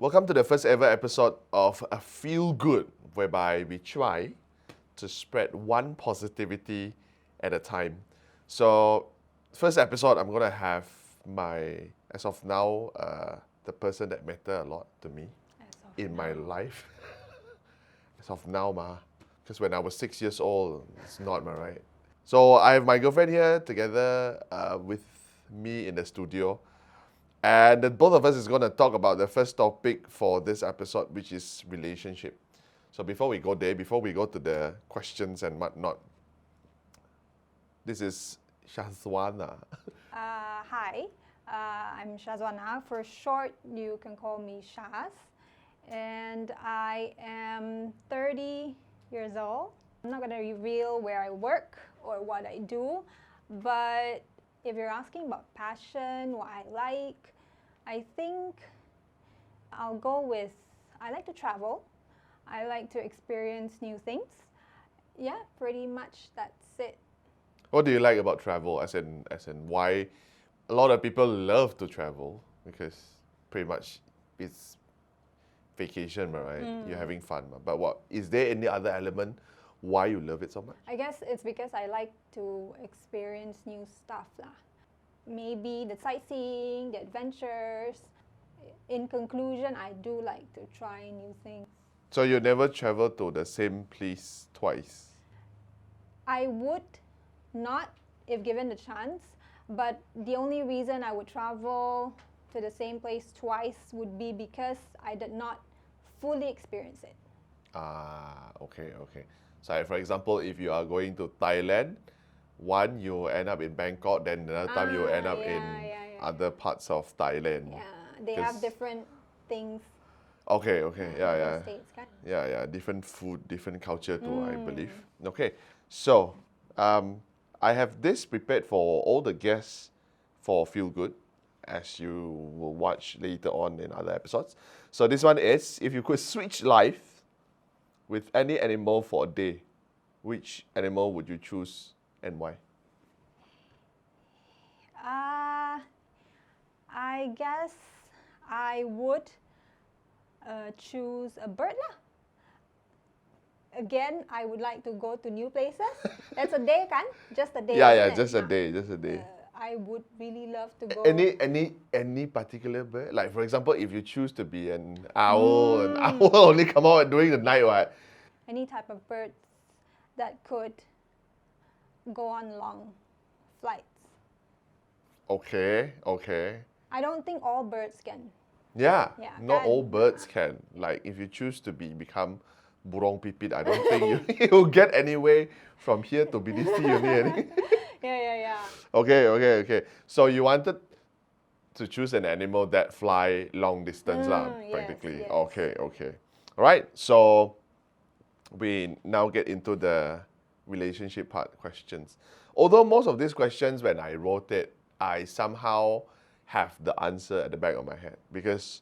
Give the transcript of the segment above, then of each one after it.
Welcome to the first ever episode of A Feel Good, whereby we try to spread one positivity at a time. So, first episode, I'm going to have as of now, the person that matter a lot to me in my life. As of now, because when I was 6 years old, it's not, right? So, I have my girlfriend here together with me in the studio. And the both of us is going to talk about the first topic for this episode, which is relationship. So before we go there, before we go to the questions and whatnot, this is Syazwana. Hi, I'm Syazwana. For short, you can call me Shaz. And I am 30 years old. I'm not going to reveal where I work or what I do, but if you're asking about passion, what I like, I think I'll go with, I like to travel. I like to experience new things. Yeah, pretty much that's it. What do you like about travel? As in why a lot of people love to travel because pretty much it's vacation, right? You're having fun. But what is there any other element why you love it so much? I guess it's because I like to experience new stuff lah. Maybe the sightseeing, the adventures. In conclusion, I do like to try new things. So you never travel to the same place twice? I would not if given the chance, but the only reason I would travel to the same place twice would be because I did not fully experience it. Okay. So for example, if you are going to Thailand, one you end up in Bangkok, then another time you end up in other parts of Thailand. Yeah, they have different things. Okay, yeah. States, kan? Yeah, different food, different culture too, I believe. Okay, so I have this prepared for all the guests for Feel Good, as you will watch later on in other episodes. So this one is, if you could switch life with any animal for a day, which animal would you choose and why? I guess I would choose a bird lah. Again, I would like to go to new places. That's a day, kan? Just a day. Yeah, just a day. I would really love to go. Any particular bird? Like for example, if you choose to be an owl, an owl only come out during the night, right? Any type of birds that could go on long flights. Okay. I don't think all birds can. Yeah, not all birds can. Like if you choose to become burung pipit, I don't think you'll get anywhere from here to BDC only. Yeah. Okay. So you wanted to choose an animal that fly long distance practically. Yes. Okay. All right, so we now get into the relationship part questions. Although most of these questions, when I wrote it, I somehow have the answer at the back of my head because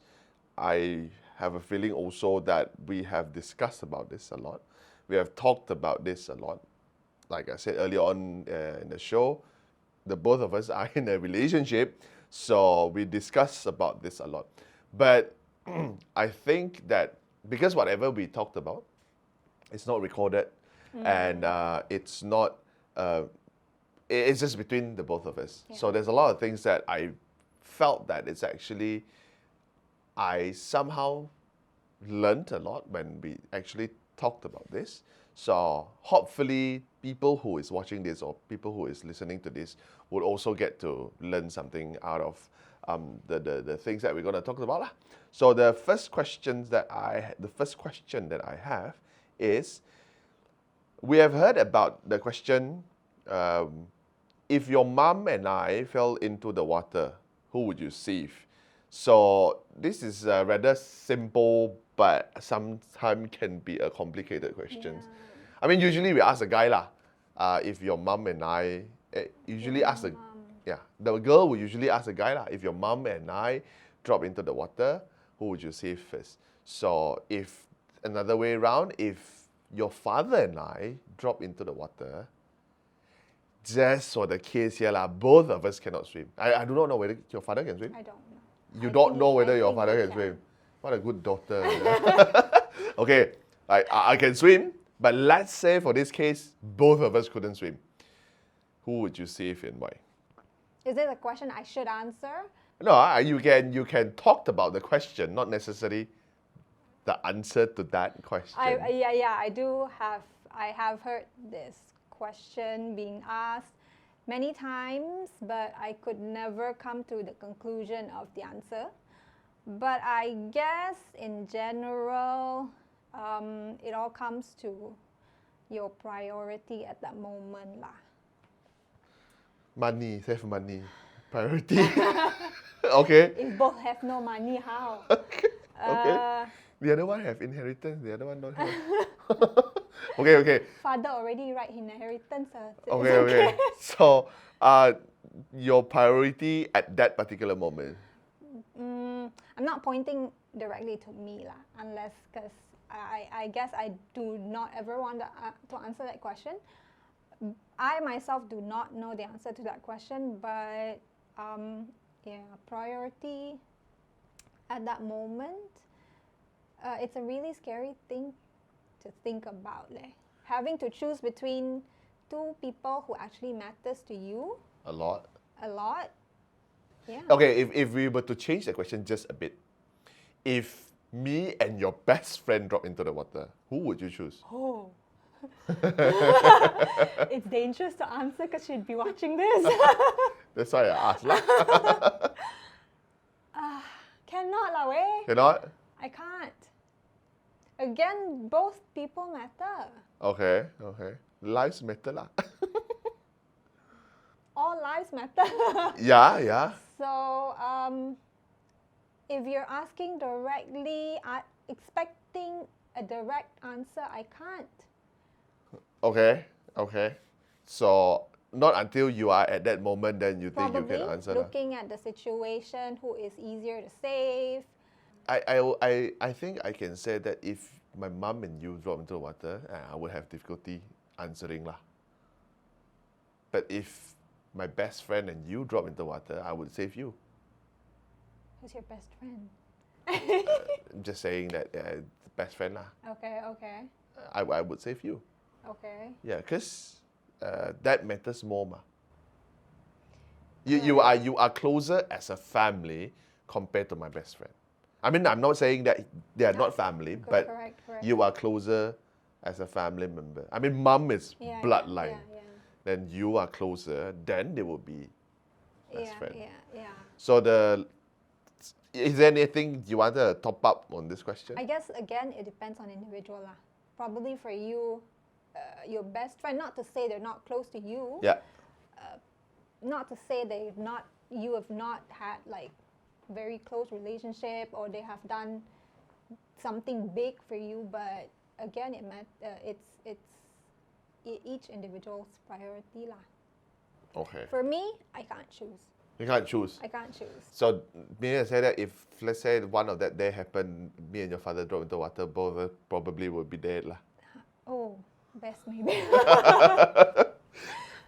I have a feeling also that we have discussed about this a lot. We have talked about this a lot. Like I said earlier on in the show, the both of us are in a relationship, so we discuss about this a lot. But I think that because whatever we talked about, it's not recorded and it's not, it's just between the both of us. Yeah. So there's a lot of things that I felt that it's actually, I somehow learned a lot when we actually talked about this. So hopefully people who is watching this or people who is listening to this would also get to learn something out of the things that we're going to talk about lah. So the first question that I have is, we have heard about the question, if your mom and I fell into the water, who would you save? So this is rather simple, but sometimes can be a complicated question. Yeah. I mean, usually we ask a guy lah. If your mom and I, usually ask the girl will usually ask the guy lah. If your mom and I drop into the water, who would you save first? So if another way around, if your father and I drop into the water, just for the case here lah, both of us cannot swim. I do not know whether your father can swim. I don't know. You don't know whether your father can swim. What a good daughter. Okay, I can swim, but let's say for this case, both of us couldn't swim. Who would you save and why? Is it a question I should answer? No, you can talk about the question, not necessarily the answer to that question. I have heard this question being asked many times, but I could never come to the conclusion of the answer. But I guess in general, it all comes to your priority at that moment lah. Money, save money. Priority. Okay. If both have no money, how? Okay. The other one have inheritance, the other one don't have. Okay. Father already write inheritance. Okay. So, your priority at that particular moment. I'm not pointing directly to me lah, unless because I guess I do not ever want to answer that question. I myself do not know the answer to that question, but priority at that moment, it's a really scary thing to think about. Having to choose between two people who actually matters to you. A lot. Yeah. Okay, if we were to change the question just a bit, if me and your best friend drop into the water, who would you choose? Oh. It's dangerous to answer because she'd be watching this. That's why I asked lah. Cannot lah, weh. Cannot? I can't. Again, both people matter. Okay. Lives matter lah. All lives matter. Yeah. So, if you're asking directly, expecting a direct answer, I can't. Okay. So, not until you are at that moment, then you think Probably you can answer lah. looking at the situation, who is easier to save. I think I can say that if my mum and you drop into the water, I would have difficulty answering lah. But if my best friend and you drop into the water, I would save you. Who's your best friend? I'm just saying that best friend lah. Okay. I would save you. Okay. Yeah, because that matters more ma. You are closer as a family compared to my best friend. I mean, I'm not saying that they are not family, but correct. you are closer as a family member. I mean, mum is bloodline. Yeah. Then you are closer, then they will be best friend. Yeah. So is there anything you want to top up on this question? I guess again, it depends on individual lah. Probably for you, your best friend, not to say they're not close to you. Yeah. Not to say you have not had like very close relationship or they have done something big for you, but again, it's each individual's priority lah. Okay. For me, I can't choose. You can't choose. I can't choose. So, meaning to say that if, let's say, one of that day happened, me and your father drop into water, both of us probably would be dead lah. Oh, best maybe.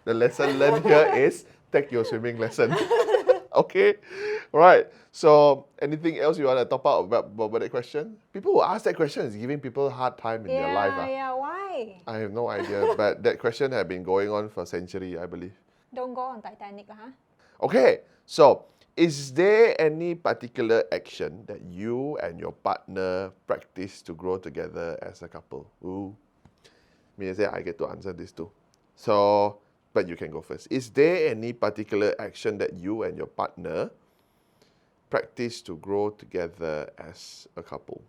The lesson learned here is take your swimming lesson. Okay? Right. So, anything else you want to top up about that question? People who ask that question is giving people a hard time in their life. Yeah, why? I have no idea, but that question has been going on for a century, I believe. Don't go on Titanic lah, huh? Okay, so is there any particular action that you and your partner practice to grow together as a couple? Ooh, me say I get to answer this too. So, but you can go first. Is there any particular action that you and your partner practice to grow together as a couple?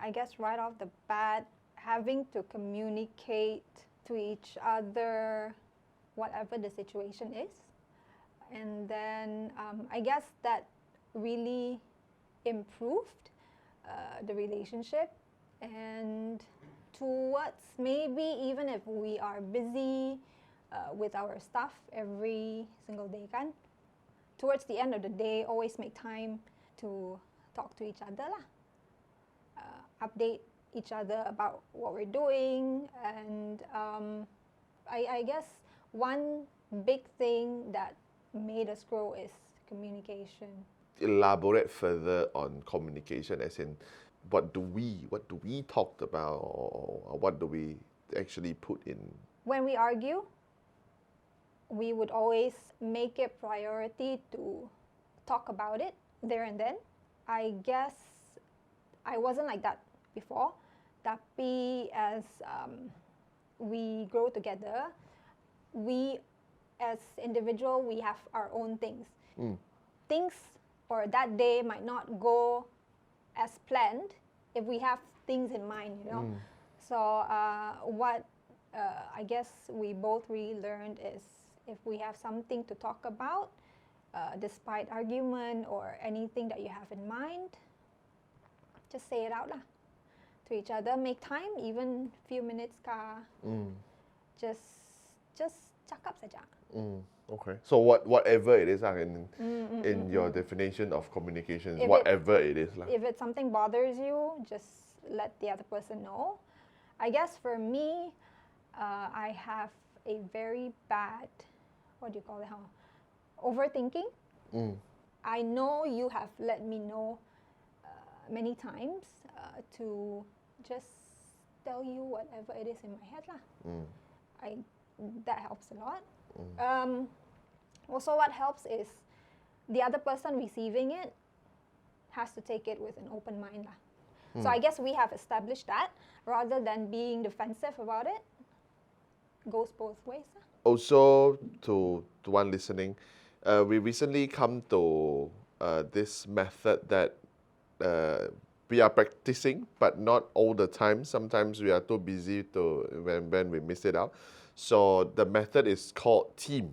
I guess right off the bat, having to communicate to each other whatever the situation is. And then I guess that really improved the relationship. And towards maybe even if we are busy with our stuff every single day, towards the end of the day, always make time to talk to each other lah. Update each other about what we're doing. And I guess one big thing that made us grow is communication. elaborate further on communication, as in what do we talk about, or what do we actually put in? When we argue, we would always make it priority to talk about it there and then. I guess I wasn't like that before. Tapi as we grow together, we as individual, we have our own things. Things for that day might not go as planned if we have things in mind, you know. So what I guess we both really learned is if we have something to talk about, despite argument or anything that you have in mind, just say it out lah to each other. Make time, even few minutes ka. Just cakap saja. Okay. So whatever it is in your definition of communication, whatever it is lah. If it's something bothers you, just let the other person know. I guess for me, I have a very bad, what do you call it? Overthinking. I know you have let me know many times to just tell you whatever it is in my head lah. That helps a lot. Also, what helps is the other person receiving it has to take it with an open mind lah. So I guess we have established that rather than being defensive about it. Goes both ways lah. Also, to one listening, we recently come to this method that we are practicing, but not all the time. Sometimes we are too busy to when we miss it out. So the method is called TEAM,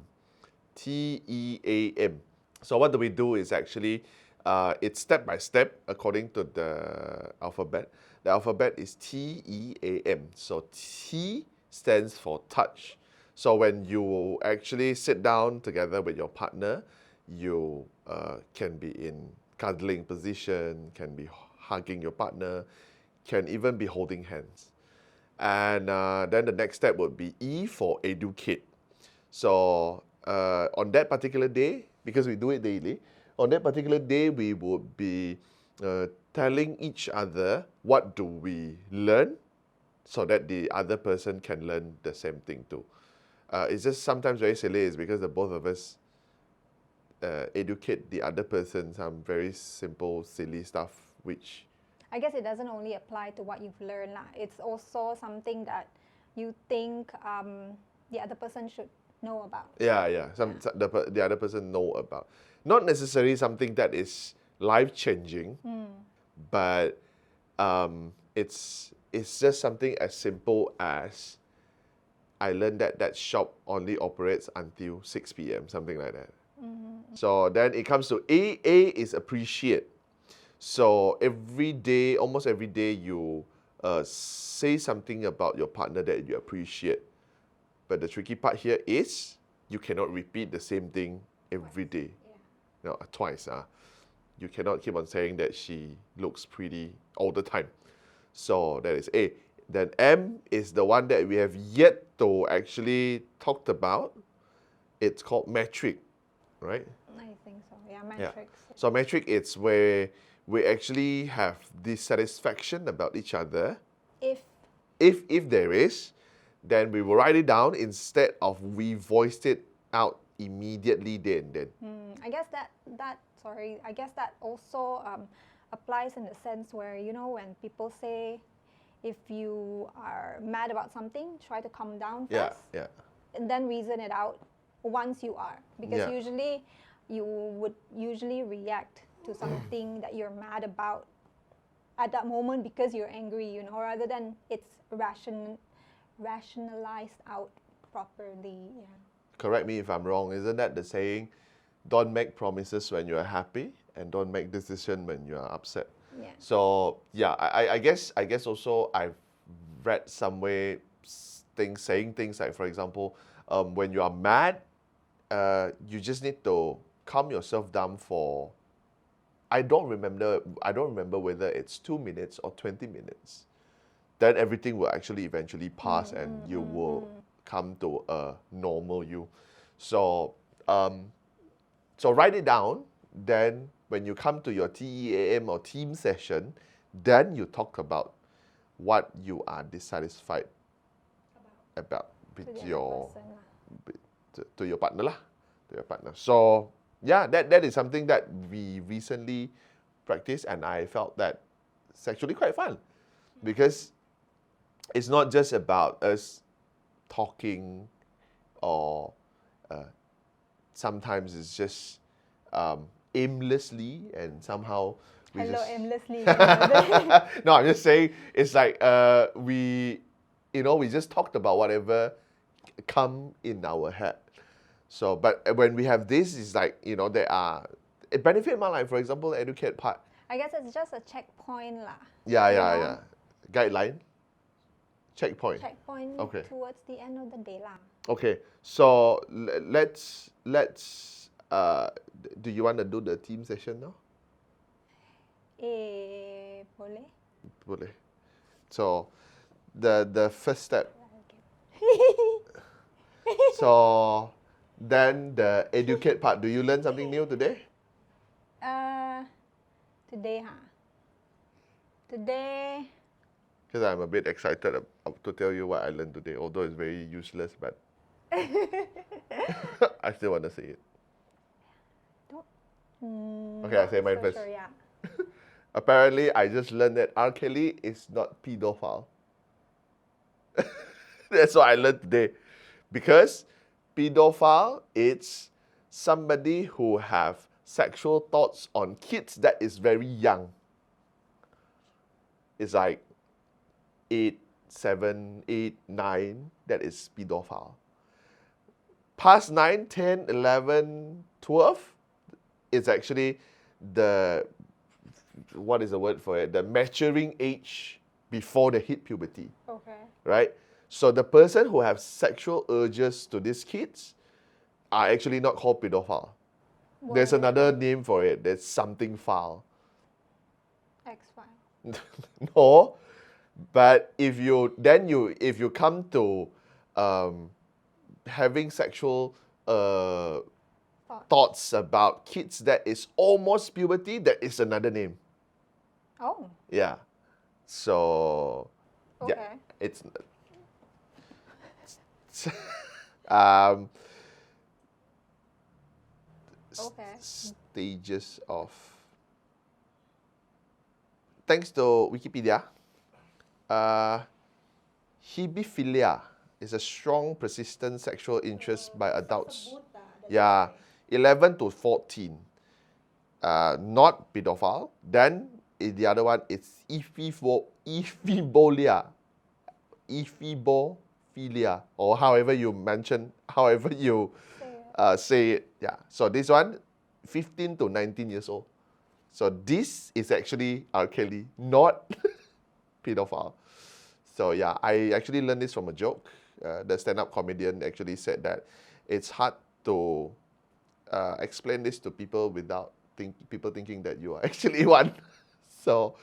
TEAM. So what do we do is actually it's step by step according to the alphabet. The alphabet is TEAM. So T stands for touch. So when you actually sit down together with your partner, you can be in cuddling position, can be hugging your partner, can even be holding hands. And then the next step would be E for educate. So on that particular day, because we do it daily, on that particular day we would be telling each other what do we learn so that the other person can learn the same thing too. It's just sometimes very silly is because the both of us educate the other person some very simple, silly stuff, which I guess it doesn't only apply to what you've learned lah. It's also something that you think the other person should know about. The other person know about. Not necessarily something that is life-changing, but it's just something as simple as I learned that shop only operates until 6 p.m., something like that. So then it comes to A. A is appreciate. So almost every day, you say something about your partner that you appreciate. But the tricky part here is you cannot repeat the same thing every day. No, twice. You cannot keep on saying that she looks pretty all the time. So that is A. Then M is the one that we have yet to actually talked about. It's called metric, right? I think so. Yeah, metrics. Yeah. So metric, it's where we actually have dissatisfaction about each other. If there is, then we will write it down instead of we voiced it out immediately there and then. I guess that also applies in the sense where, you know, when people say if you are mad about something, try to calm down first. And then reason it out once you are. Because usually you would react to something that you're mad about at that moment because you're angry, you know, rather than it's rationalized out properly. Yeah. Correct me if I'm wrong. Isn't that the saying, don't make promises when you're happy and don't make decisions when you're upset? Yeah. So yeah, I guess also I've read somewhere saying things like, for example, when you are mad, you just need to calm yourself down for, I don't remember whether it's 2 minutes or 20 minutes. Then everything will actually eventually pass and you will come to a normal you. So so write it down, then when you come to your TEAM or team session, then you talk about what you are dissatisfied about To with the other your person lah. to your partner lah, to your partner. So yeah, that is something that we recently practiced, and I felt that it's actually quite fun because it's not just about us talking or sometimes it's just aimlessly and somehow we Hello, just aimlessly. no, I'm just saying it's like we just talked about whatever come in our head. So, but when we have this, it's like there are it benefit my life. For example, educate part. I guess it's just a checkpoint lah. Yeah, You yeah, know? yeah. Guideline. Checkpoint. Checkpoint Okay. towards the end of the day lah. Okay. So let's do you want to do the team session now? Boleh? Boleh. So the first step. So then the educate part. Do you learn something new today? Today, huh? Today, Because I'm a bit excited to tell you what I learned today, although it's very useless, but I still want to say it. Okay, I say mine so first. sure, yeah. Apparently, I just learned that R. Kelly is not pedophile. That's what I learned today. Because pedophile, it's somebody who have sexual thoughts on kids that is very young. It's like 8, 7, 8, 9, that is pedophile. Past 9, 10, 11, 12, it's actually what is the word for it? The maturing age before they hit puberty, Okay. right? So the person who have sexual urges to these kids are actually not called pedophile. There's What? another name for it. There's something foul. X-File. No, but if you come to having sexual thoughts about kids that is almost puberty, that is another name. Oh, Yeah. So okay. yeah, it's um Okay. stages of. Thanks to Wikipedia, hebephilia is a strong, persistent sexual interest by adults. Yeah, 11 to 14. Not pedophile. Then the other one is ephebolia. Ephebophilia, or however you say it. Yeah. So this one, 15 to 19 years old. So this is actually R. Kelly, not pedophile. So yeah, I actually learned this from a joke. The stand-up comedian actually said that it's hard to explain this to people without people thinking that you are actually one. So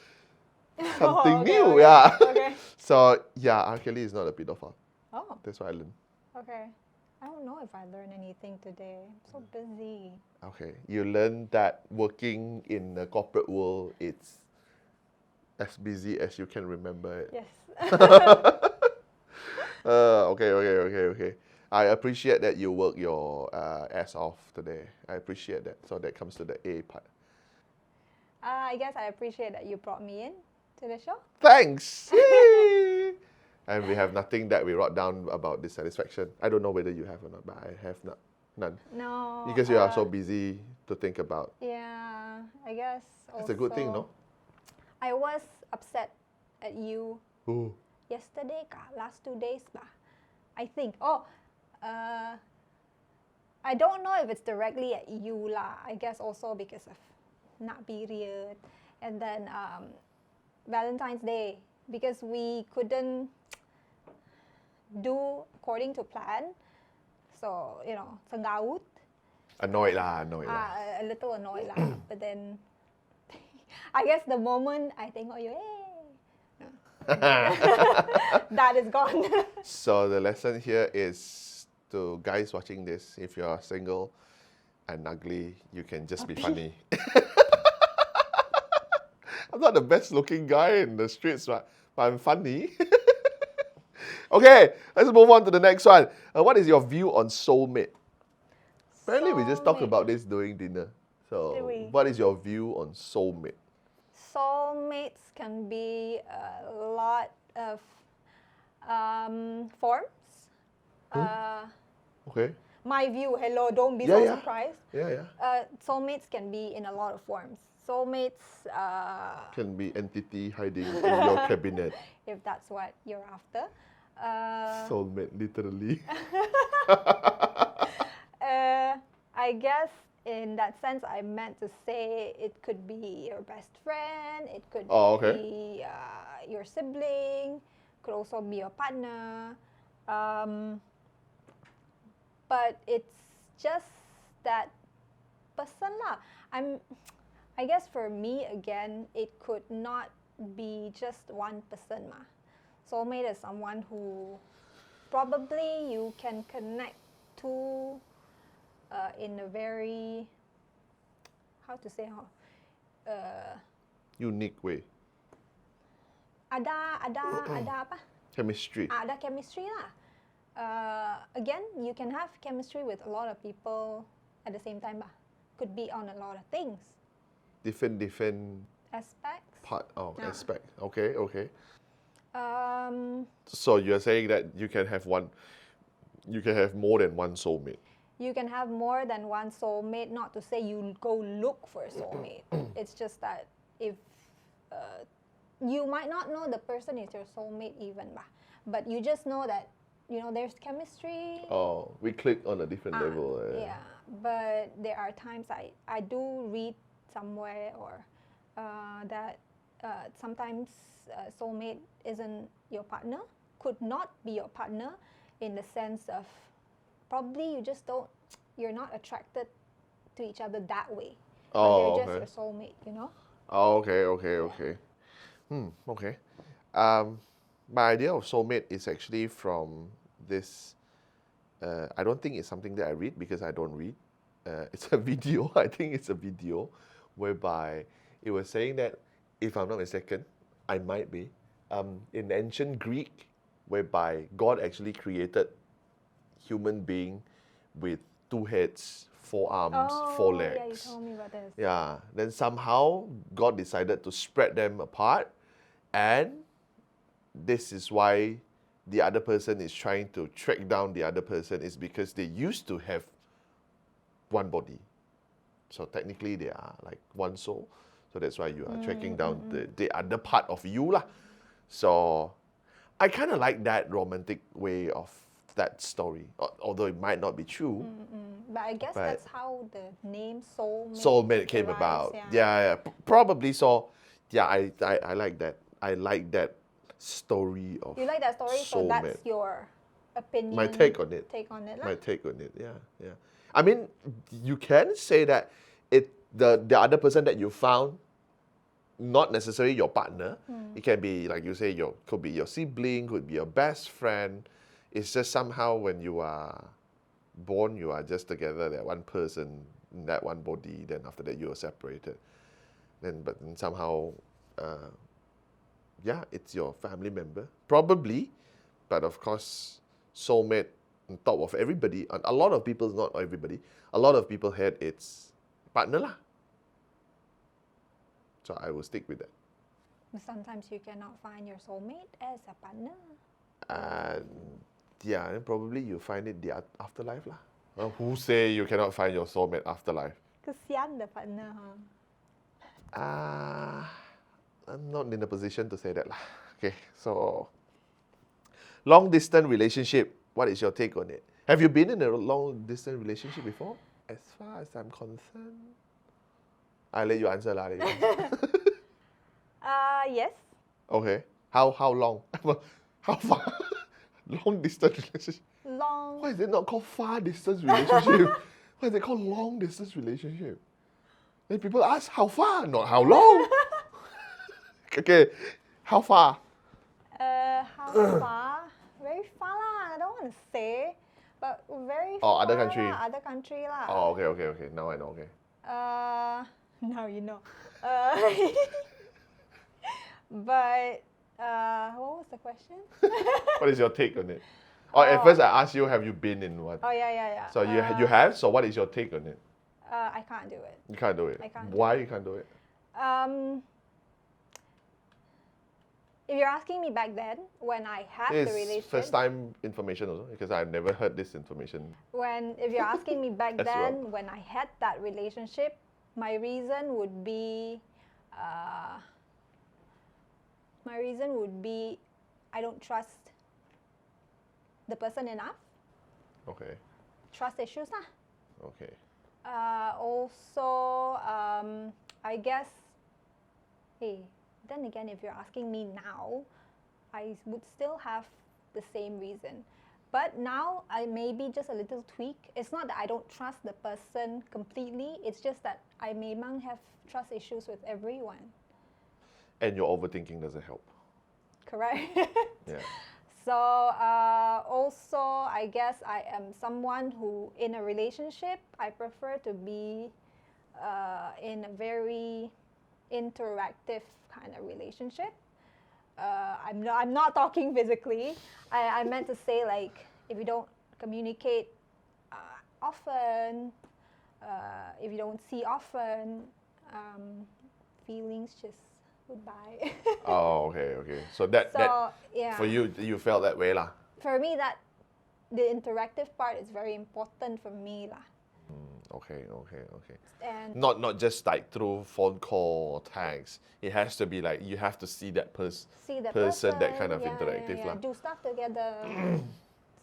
something new, yeah. Okay. So yeah, R. Kelly is not a pedophile. Oh, That's what I learned. okay. I don't know if I learned anything today. I'm so busy. Okay, you learned that working in the corporate world, it's as busy as you can remember it. Yes. Okay. I appreciate that you work your ass off today. I appreciate that. So that comes to the A part. I guess I appreciate that you brought me in to the show. Thanks! Yay! And we have nothing that we wrote down about dissatisfaction. I don't know whether you have or not, but I have none. No. Because you are so busy to think about. Yeah, I guess also. It's a good thing, no? I was upset at you Ooh. yesterday, last 2 days, bah. I think. I don't know if it's directly at you lah. I guess also because of nak period, and then Valentine's Day, because we couldn't do according to plan. So senggaut. Annoyed lah. A little annoyed lah. But then I guess the moment I think, oh, that is gone. So the lesson here is to guys watching this, if you are single and ugly, you can just be funny. I'm not the best looking guy in the streets, but I'm funny. Okay, let's move on to the next one. What is your view on soulmate? Apparently, we just talked Soulmate. about this during dinner. So, Did we? what is your view on soulmate? Soulmates can be a lot of forms. Okay. My view, hello, don't be Yeah, so yeah. surprised. Yeah. Soulmates can be in a lot of forms. Soulmates, Can be entity hiding in your cabinet. if that's what you're after. Soulmate, literally. I guess in that sense, I meant to say it could be your best friend, it could be your sibling, could also be your partner. But it's just that person lah. I guess for me again, it could not be just one person ma. Soulmate is someone who probably you can connect to in a very, how to say Unique way. ada apa? Chemistry. Ada chemistry lah. Again, you can have chemistry with a lot of people at the same time bah. Could be on a lot of things. Different Aspects. aspect. Okay. Um, So you're saying that you can have more than one soulmate. you can have more than one soulmate, not to say you go look for a soulmate. It's just that if you might not know the person is your soulmate even bah. But you just know that there's chemistry. Oh, we click on a different level. Yeah, but there are times I do read somewhere or that sometimes soulmate isn't your partner, could not be your partner in the sense of probably you're not attracted to each other that way. But they're just your soulmate, Oh, okay. Okay. My idea of soulmate is actually from this. I don't think it's something that I read because I don't read. It's a video. I think it's a video whereby it was saying that, if I'm not mistaken, I might be, in ancient Greek, whereby God actually created human being with 2 heads, 4 arms, 4 legs. Yeah, you told me about this. Yeah. Then somehow God decided to spread them apart, and this is why the other person is trying to track down the other person, is because they used to have one body. So technically they are like one soul. So that's why you are tracking down the other part of you lah. So I kind of like that romantic way of that story, although it might not be true. But I guess that's how the name Soulmate came about. Yeah. Probably so. Yeah, I like that. I like that story of You like that story, so soulmate. that's your opinion. My take on it. Lah. My take on it. Yeah. I mean, you can say that the other person that you found, not necessarily your partner. It can be, like you say, could be your sibling, could be your best friend. It's just somehow when you are born, you are just together, that one person, in that one body. Then after that, you are separated. But somehow, it's your family member, probably. But of course, soulmate on top of everybody. A lot of people, not everybody. A lot of people had its partner lah. So I will stick with that. Sometimes you cannot find your soulmate as a partner. And probably you find it the afterlife lah. Who say you cannot find your soulmate afterlife? Kesian the partner, I'm not in a position to say that lah. Okay, so long distance relationship. What is your take on it? Have you been in a long distance relationship before? As far as I'm concerned, I'll let you answer lah. Yes. Okay. How long? How far? Long distance relationship. Long. Why is it not called far distance relationship? Why is it called long distance relationship? Then people ask how far, not how long. Okay, how far? How far? Very far lah. I don't want to say, but very far. Other country. Lah, other country lah. Oh, okay. Now I know. Okay. Now you know. But what was the question? What is your take on it? Or at first I asked you, have you been in one? Oh yeah. So you have. So what is your take on it? I can't do it. You can't do it. I can't do Why it. you can't do it? If you're asking me back then, when I had the It's relationship, first time information also because I've never heard this information. if you're asking me back As then, well. when I had that relationship, my reason would be, I don't trust the person enough. Okay. Trust issues, lah. Okay. Also, I guess, hey, then again, if you're asking me now, I would still have the same reason. But now, I maybe just a little tweak. It's not that I don't trust the person completely. It's just that I memang have trust issues with everyone. And your overthinking doesn't help. Correct? Yeah. So, also, I guess I am someone who, in a relationship, I prefer to be in a very interactive kind of relationship. I'm not talking physically. I meant to say, like, if you don't communicate often, if you don't see often, feelings just goodbye. Oh, okay. So that yeah. for you felt that way lah. For me, that the interactive part is very important for me lah. Okay. And Not just like through phone call or text. It has to be like you have to see that see the person, that kind of yeah, interactive lah. do stuff together.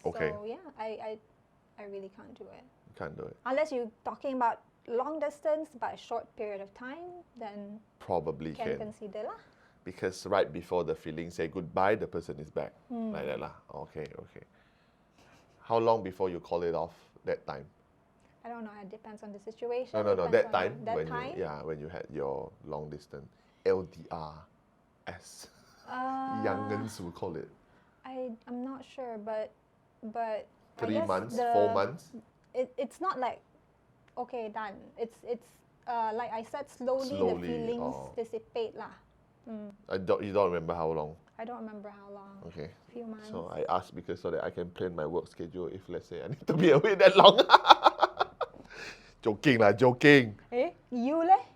Okay. So yeah, I really can't do it. Can't do it. Unless you're talking about long distance but a short period of time, then Probably can consider lah. Because right before the feeling say goodbye, the person is back. Like that lah. Okay. How long before you call it off that time? I don't know. It depends on the situation. No. depends That on time That when time. when you had your long distance LDR, as youngins will call it. I'm not sure, but I 3 guess months, 4 months. It's not like okay done. It's like I said, slowly the feelings dissipate lah. You don't remember how long? I don't remember how long. Okay. Few months. So I asked because so that I can plan my work schedule if let's say I need to be away that long. Joking. You leh?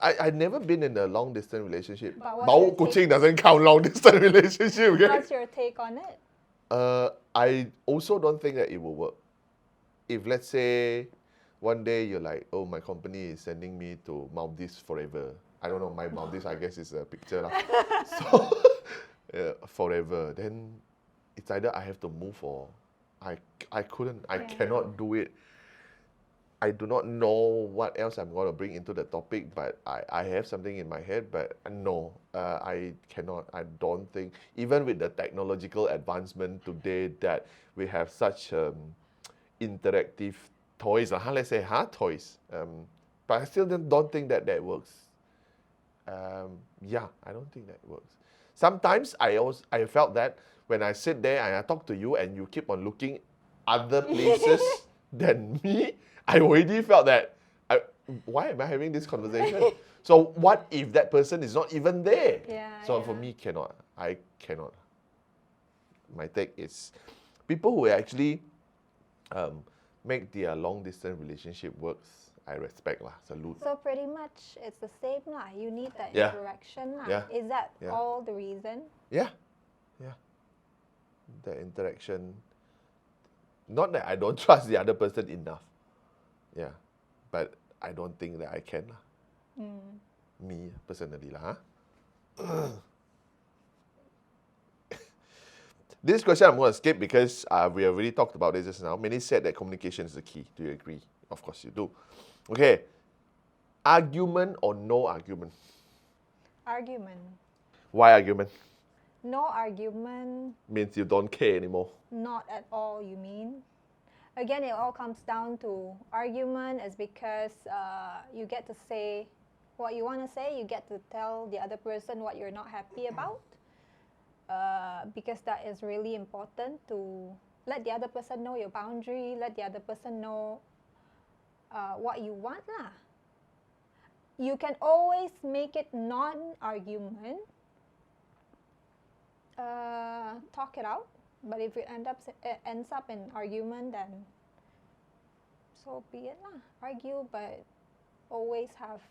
I never been in a long distance relationship. But what's Bau your kucing doesn't count long distance relationship. Okay? What's your take on it? I also don't think that it will work. If let's say one day you're like, oh, my company is sending me to Maldives forever. I don't know, my Maldives I guess is a picture lah. So forever. Then it's either I have to move or I cannot do it. I do not know what else I'm going to bring into the topic, but I have something in my head, but no, I cannot. I don't think, even with the technological advancement today that we have such interactive toys, let's say toys, but I still don't think that works. I don't think that works. Sometimes I felt that when I sit there and I talk to you and you keep on looking other places than me, I already felt that, why am I having this conversation? So what if that person is not even there? So for me, I cannot. My take is, people who actually make their long distance relationship works, I respect lah, salute. So pretty much it's the same lah. You need that Yeah. interaction lah. Yeah. Is that Yeah. all the reason? Yeah. The interaction. Not that I don't trust the other person enough. Yeah. But I don't think that I can lah. Me personally lah. This question I'm going to skip because we have already talked about this just now. Many said that communication is the key. Do you agree? Of course you do. Okay. Argument or no argument? Argument. Why argument? No argument. Means you don't care anymore. Not at all, you mean? Again, it all comes down to argument is because you get to say what you want to say. You get to tell the other person what you're not happy about. Because that is really important to let the other person know your boundary, let the other person know what you want lah. You can always make it non-argument Talk it out. But if it ends up in argument, then so be it lah. Argue, but always have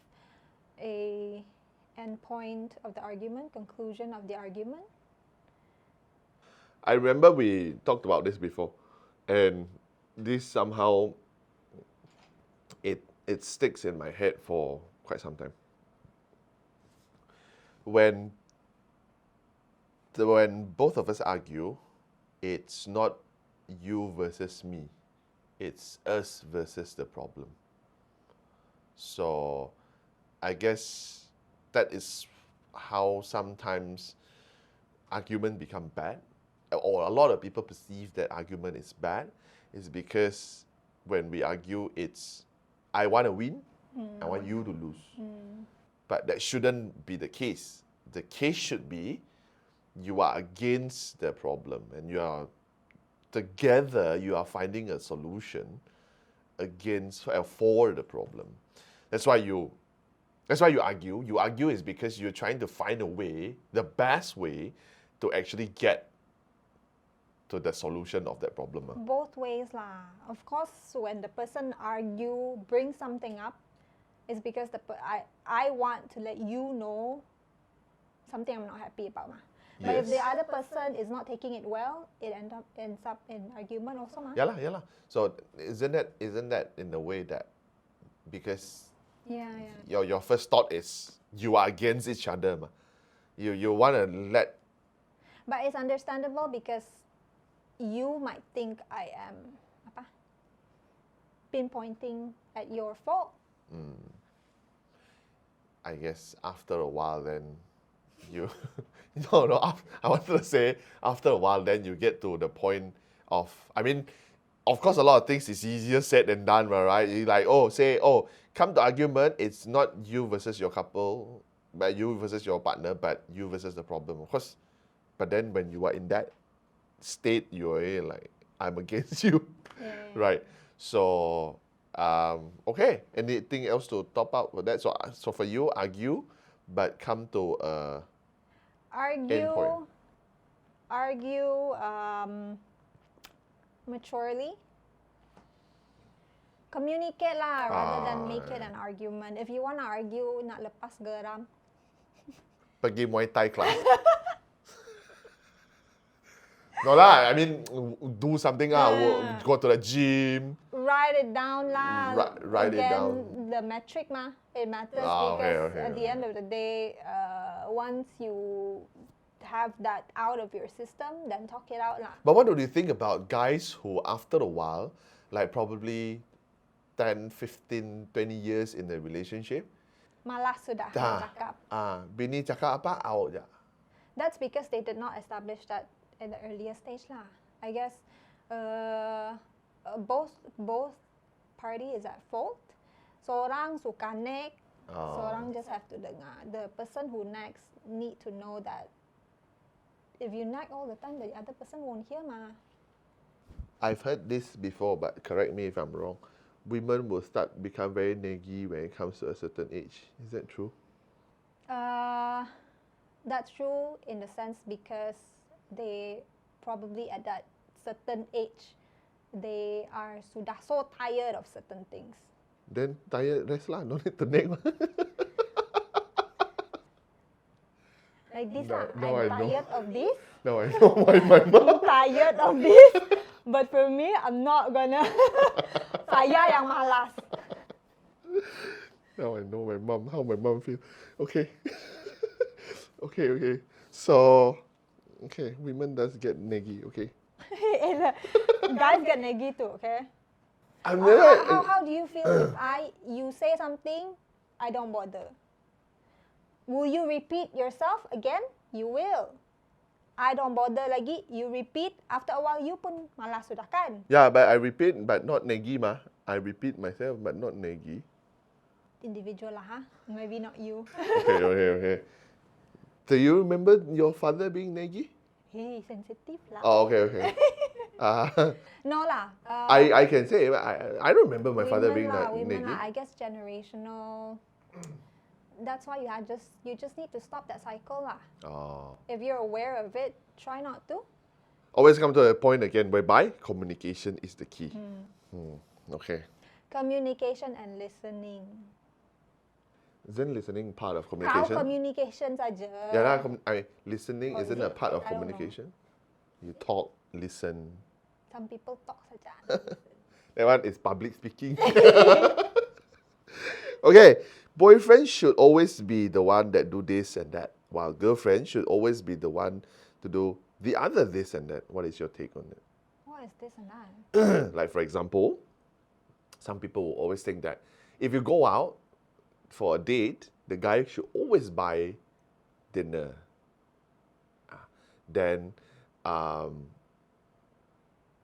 a end point of the argument, conclusion of the argument. I remember we talked about this before, and this somehow it sticks in my head for quite some time. When both of us argue, it's not you versus me. It's us versus the problem. So I guess that is how sometimes argument become bad, or a lot of people perceive that argument is bad, is because when we argue, it's I want to win, I want you to lose. But that shouldn't be the case. The case should be you are against the problem and you are together, you are finding a solution for the problem. That's why you argue. You argue is because you're trying to find a way, the best way, to actually get to the solution of that problem. Both ways lah. Of course, when the person bring something up, it's because I want to let you know something I'm not happy about. But if the other person is not taking it well, it ends up in argument also. Yeah lah. So isn't that in a way that because your first thought is you are against each other, you want to let. But it's understandable because you might think I am pinpointing at your fault. I guess after a while then you no, I wanted to say after a while then you get to the point of, I mean, of course a lot of things is easier said than done, right? You like, come to argument, it's not you versus your couple, but you versus your partner, but you versus the problem, of course. But then when you are in that state, you're like, I'm against you, right? So, okay, anything else to top up with that? So for you, argue, but come to a end point. Argue maturely. Communicate lah, rather than make it an argument. If you want to argue, nak lepas geram, pergi Muay Thai class. No lah, I mean, do something go to the gym. Write it down lah. Write it down. The metric it matters because at the end of the day, once you have that out of your system, then talk it out lah. But what do you think about guys who after a while, like probably 10, 15, 20 years in the relationship, malas sudah cakap. Bini cakap apa, out je. That's because they did not establish that at the earlier stage lah. I guess both party is at fault. Seorang suka nag, seorang just have to dengar. The person who nags need to know that if you nag all the time, the other person won't hear mah. I've heard this before, but correct me if I'm wrong. Women will become very naggy when it comes to a certain age. Is that true? That's true in the sense because they probably at that certain age, they are sudah so tired of certain things. Then tired, rest lah. No need to nag. Like this I'm tired of this. Now I know why my mom. Tired of this. But for me, I'm not gonna. Saya yang malas. Now I know how my mom feels. Okay. Okay. So, okay, women does get naggy, okay? Guys get naggy too, okay? How do you feel if you say something, I don't bother? Will you repeat yourself again? You will. I don't bother lagi, you repeat. After a while, you pun malas sudah kan? Yeah, but I repeat, but not naggy mah. I repeat myself, but not naggy. Individual lah, maybe not you. Okay. Do you remember your father being naggy? Hey, sensitive lah. Oh, okay. No lah. I can say, I don't remember my father being naggy. I guess generational that's why you just need to stop that cycle lah. Oh. If you're aware of it, try not to. Always come to a point again whereby communication is the key. Okay. Communication and listening. Isn't listening part of How communication? communication saja. Yeah, lah, listening Or isn't is a it? part of I don't know. communication. You talk, listen. Some people talk saja. That one is public speaking. Okay, boyfriend should always be the one that do this and that, while girlfriend should always be the one to do the other this and that. What is your take on it? What is this and that? Like for example, some people will always think that if you go out for a date, the guy should always buy dinner. Then,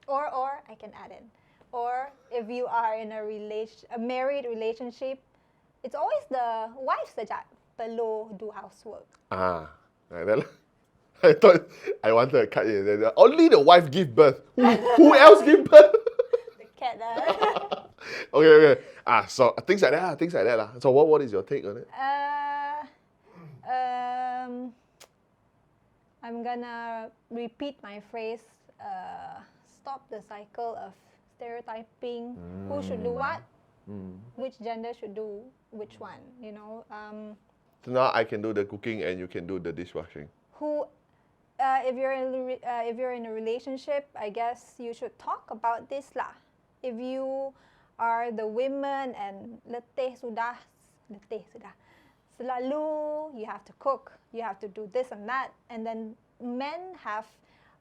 Or I can add in. Or if you are in a married relationship, it's always the wife saja perlu do housework. like that lah. I thought I wanted to cut it. Only the wife give birth. Who else give birth? The cat. Okay. So things like that lah. So what is your take on it? I'm gonna repeat my phrase. Stop the cycle of stereotyping. Who should do what? Which gender should do which one? You know. So now I can do the cooking and you can do the dishwashing. If you're in a relationship, I guess you should talk about this lah. If you are the women and letih sudah, selalu you have to cook, you have to do this and that, and then men have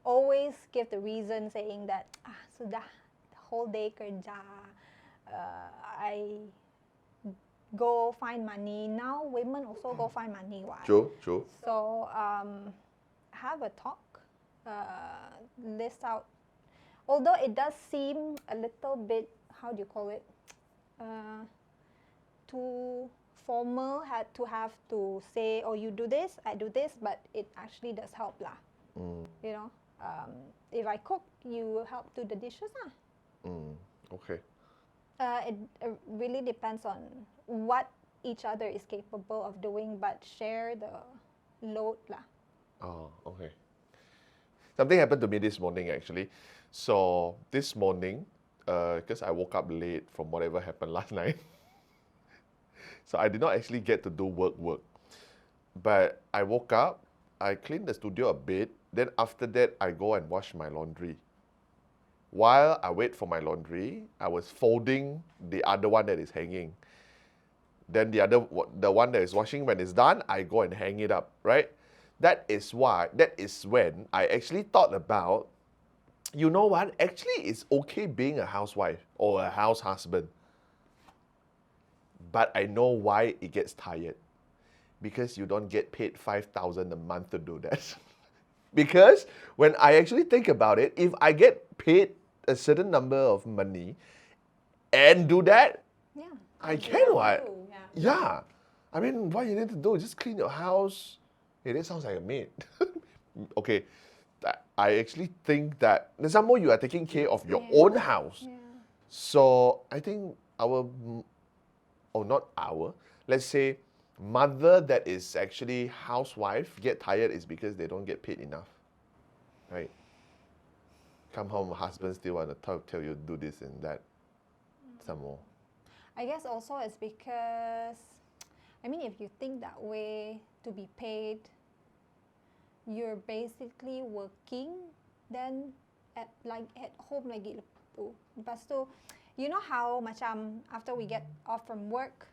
always give the reason saying that sudah the whole day kerja, I go find money. Now women also go find money, what? True. So have a talk, list out. Although it does seem a little bit, how do you call it, too formal, had to have to say, oh, you do this, I do this, but it actually does help lah. You know, if I cook, you help do the dishes lah. Okay. It really depends on what each other is capable of doing, but share the load lah. Oh, okay. Something happened to me this morning actually. So this morning, because I woke up late from whatever happened last night, so I did not actually get to do work. But I woke up, I cleaned the studio a bit, then after that I go and wash my laundry. While I wait for my laundry, I was folding the other one that is hanging. Then the one that is washing, when it's done, I go and hang it up, right? That is when I actually thought about, you know what, actually it's okay being a housewife or a house husband. But I know why it gets tired. Because you don't get paid 5,000 a month to do that. Because when I actually think about it, if I get paid a certain number of money and do that, Yeah. I can what? Yeah. Yeah. I mean, what you need to do is just clean your house. Hey, that sounds like a maid. Okay. I actually think that, and some more you are taking care of your own house. Yeah. So I think let's say mother that is actually housewife get tired is because they don't get paid enough. Right? Come home, husband still want to tell you do this and that. Some more. I guess also it's because, I mean, if you think that way, to be paid, you're basically working, then at home lagi tu. Lepas tu, you know how macam after we get off from work,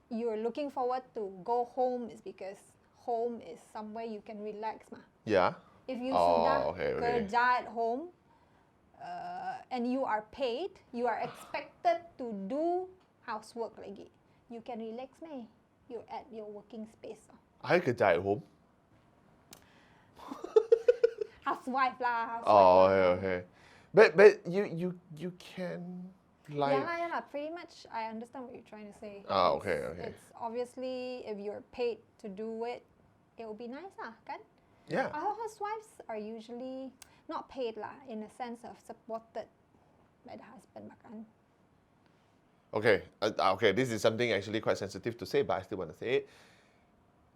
you're looking forward to go home is because home is somewhere you can relax mah. Yeah. If you sudah okay. kerja at home, and you are paid, you are expected to do housework lagi. You can relax meh? You're at your working space. I kerja at home. Housewife lah. Oh, okay. But you can like. Yeah lah. Pretty much, I understand what you're trying to say. Okay. It's obviously if you're paid to do it, it will be nice lah, kan? Yeah. Our housewives are usually not paid lah, in a sense of supported by the husband, kan? Okay, okay, this is something actually quite sensitive to say, but I still want to say it.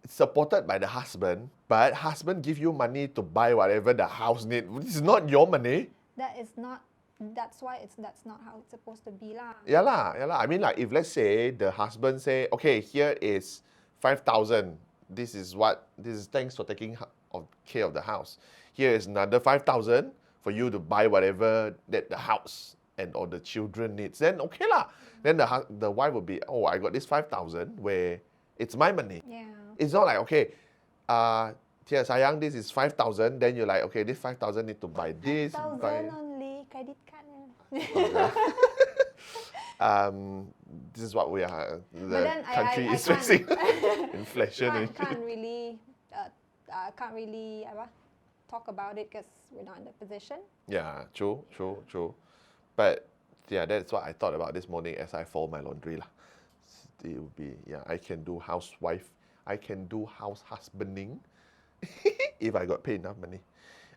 It's supported by the husband, but husband give you money to buy whatever the house need. This is not your money. That's why that's not how it's supposed to be lah. Yeah lah. I mean, like, if let's say the husband say, okay, here is 5,000. This is thanks for taking care of the house. Here is another 5,000 for you to buy whatever that the house and or the children needs. Then okay lah. Then the wife will be, oh, I got this 5,000 where it's my money. Yeah. It's not like, okay, here sayang, this is 5,000. Then you're like, okay, this 5,000 need to buy this. 5,000 only credit card. This is what we are. The then country I is facing inflation. Can't really talk about it because we're not in the position. Yeah, true. But yeah, that's what I thought about this morning as I fold my laundry lah. It would be, yeah, I can do housewife, I can do house husbanding if I got paid enough money.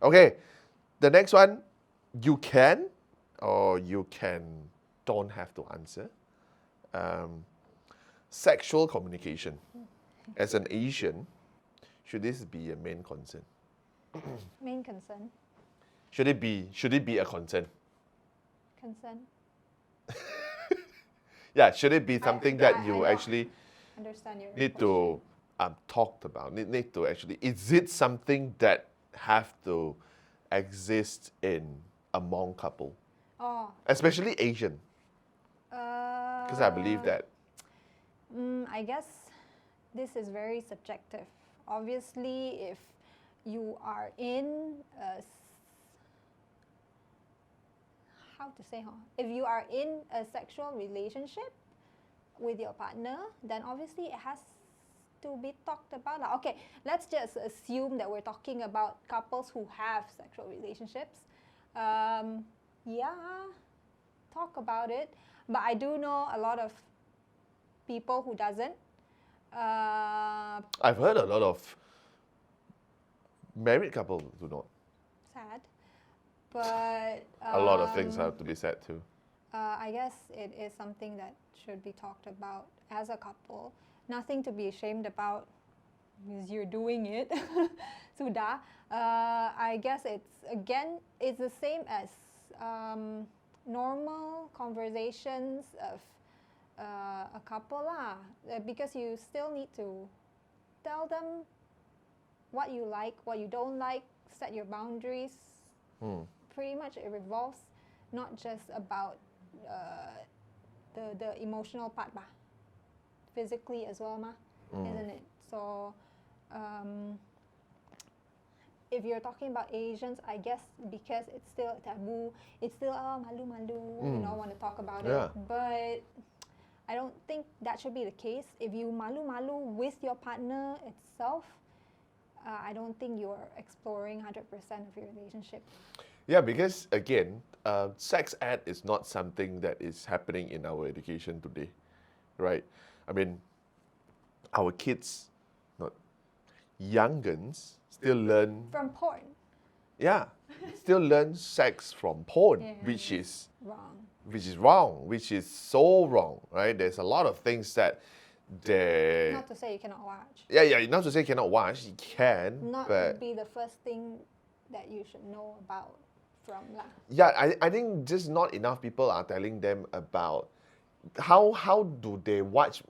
Okay, the next one, you can or you don't have to answer. Sexual communication. As an Asian, should this be a main concern? Main concern. Should it be a concern? Concern. Yeah, should it be something that I you don't actually understand your need question. to talk about? Need to actually, is it something that have to exist among couple, Oh. especially Asian? Because I believe that. I guess this is very subjective. Obviously, if you are in if you are in a sexual relationship with your partner, then obviously it has to be talked about. Okay, let's just assume that we're talking about couples who have sexual relationships. Yeah, talk about it. But I do know a lot of people who doesn't. I've heard a lot of married couples do not. Sad. But A lot of things have to be said too. I guess it is something that should be talked about as a couple. Nothing to be ashamed about because you're doing it. Sudah. I guess it's the same as normal conversations of a couple lah. Because you still need to tell them what you like, what you don't like, set your boundaries. Pretty much it revolves not just about the emotional part bah. Physically as well isn't it? So if you're talking about Asians, I guess because it's still taboo, it's still malu-malu, want to talk about it. But I don't think that should be the case. If you malu-malu with your partner itself, I don't think you're exploring 100% of your relationship. Yeah, because again, sex ed is not something that is happening in our education today, right? I mean, our kids, not youngins, still learn From porn. Yeah, still learn sex from porn, Yeah. which is Wrong. which is so wrong, right? There's a lot of things that they. Not to say you cannot watch. Yeah. Not to say cannot watch, you can, Not but be the first thing that you should know about from lah. yeah, I think just not enough people are telling them about how do they watch,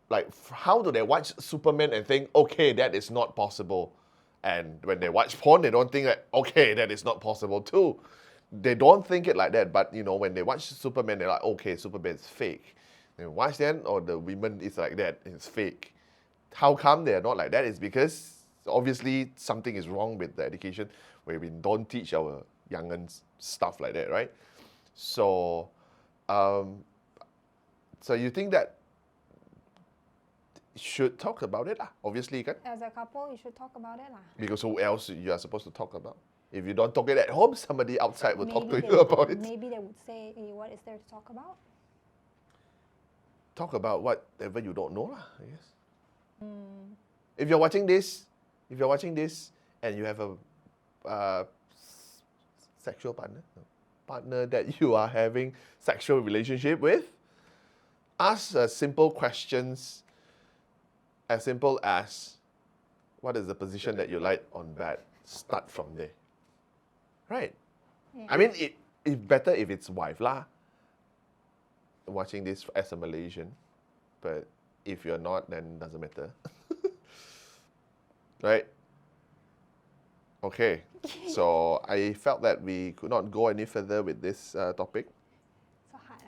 like how do they watch Superman and think, okay, that is not possible. And when they watch porn, they don't think that, okay, that is not possible too. They don't think it like that, but when they watch Superman, they're like, okay, Superman is fake. They watch then, or the women is like that, it's fake. How come they're not like that? It's because obviously something is wrong with the education where we don't teach our young'uns stuff like that, right? So, so you think that should talk about it lah. Obviously, kan? As a couple, you should talk about it lah. Because who else you are supposed to talk about? If you don't talk it at home, somebody outside will talk to Maybe you about it. Maybe they would say, hey, what is there to talk about? Talk about whatever you don't know lah, I guess. If you're watching this and you have a sexual partner that you are having sexual relationship with, ask simple questions as simple as, what is the position that you like on bed? Start from there. Right? Yeah. I mean, it's better if it's wife lah. Watching this as a Malaysian. But if you're not, then it doesn't matter. Right? Okay. So I felt that we could not go any further with this topic. So hard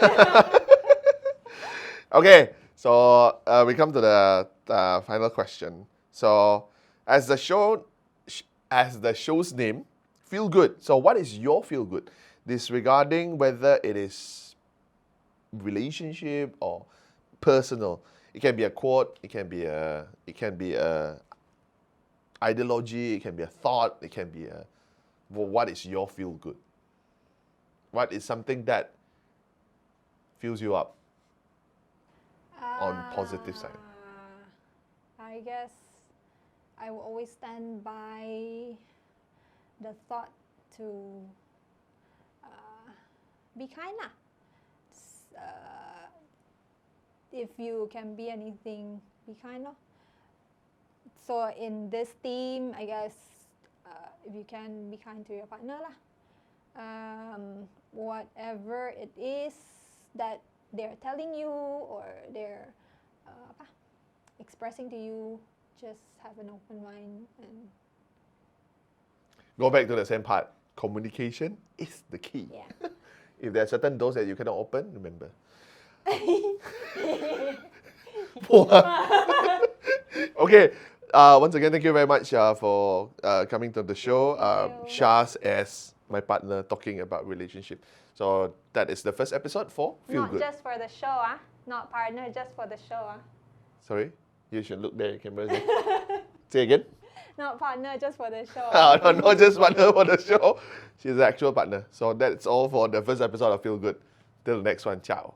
ah. Okay, so we come to the final question. So, as the show's name, feel good. So, what is your feel good? Disregarding whether it is relationship or personal. It can be a quote. It can be a ideology. It can be a thought. It can be a. Well, what is your feel good? What is something that fills you up? On positive side? I guess I will always stand by the thought to be kind lah. If you can be anything, be kind lor. So in this team, I guess if you can be kind to your partner lah. Whatever it is that they're telling you or they're expressing to you, just have an open mind and go back to the same part. Communication is the key. Yeah. If there are certain doors that you cannot open, remember. Okay. Once again, thank you very much for coming to the show. Thank you. Shaz as my partner talking about relationship. So that is the first episode for Feel Not Good. just for the show, not partner, just for the show. Sorry? You should look there, camera. Say again? Not partner, just for the show. No, not just partner for the show. She's the actual partner. So that's all for the first episode of Feel Good. Till the next one. Ciao.